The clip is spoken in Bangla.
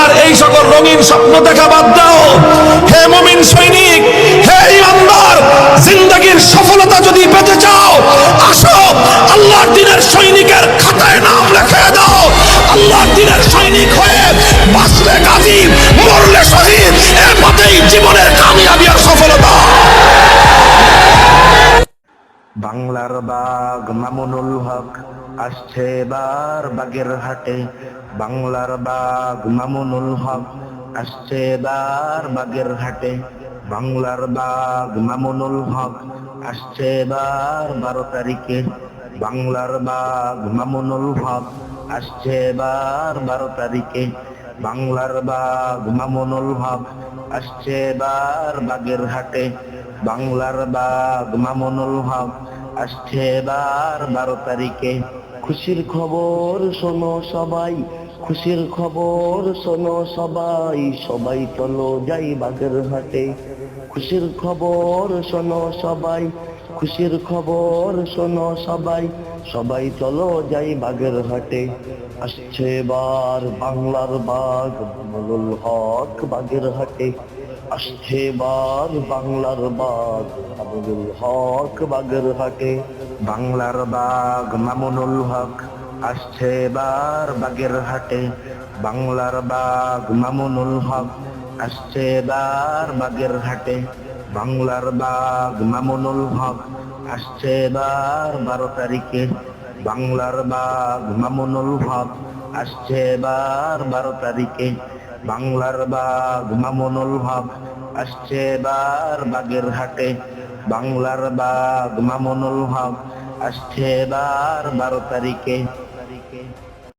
আর এই সকল রঙিন স্বপ্ন দেখা বাদ দাও। হে মুমিন সৈনিক, হে ইমানদার, জিন্দেগীর সফলতা যদি পেতে চাও, আসো আল্লাহর দ্বীনের সৈনিকের খাতায় নাম লিখে দাও। আল্লাহর দ্বীনের সৈনিক হয়ে বাঁচলে গাজী, মরলে শহীদ, এর পথেই জীবনের কামিয়াবি আর সফলতা। বাংলার বাঘ মামুনুল হক আসছে এবার বাগেরহাটে। বাংলার বাঘ মামুনুল হক আসছে এবার বাগেরহাটে। বাংলার বাঘ মামুনুল হক আসছে এবার 12 তারিখে। বাংলার বাঘ মামুনুল হক আসছে এবার 12 তারিখে। বাংলার বাঘ মামুনুল হক আসছে এবার বাগেরহাটে। বাংলার বাঘ মামুনুল হক আসছে এবার 12 তারিখে। খুশির খবর শোনো সবাই, খুশির খবর শোনো সবাই, সবাই চলো যাই বাগেরহাটে। খুশির খবর শোনো সবাই, খুশির খবর শোনো সবাই, সবাই চলো যাই বাগেরহাটে। আসছে এবার বাংলার বাঘ মামুনুল হক বাগেরহাটে। আসছে এবার বাংলার বাঘ মামুনুল হক বাগেরহাটে। বাংলার বাঘ মামুনুল হক আসছে এবার বাগেরহাটে। বাংলার বাঘ মামুনুল হক আসছে এবার বাগেরহাটে। বাংলার বাঘ মামুনুল হক আসছে এবার 12 তারিখে। বাংলার বাঘ মামুনুল হক আসছে এবার 12 তারিখে। বাংলার বাঘ মামুনুল হক আসছে এবার বাগেরহাটে। বাংলার বাঘ মামুনুল হক আসছে এবার 12 তারিখে।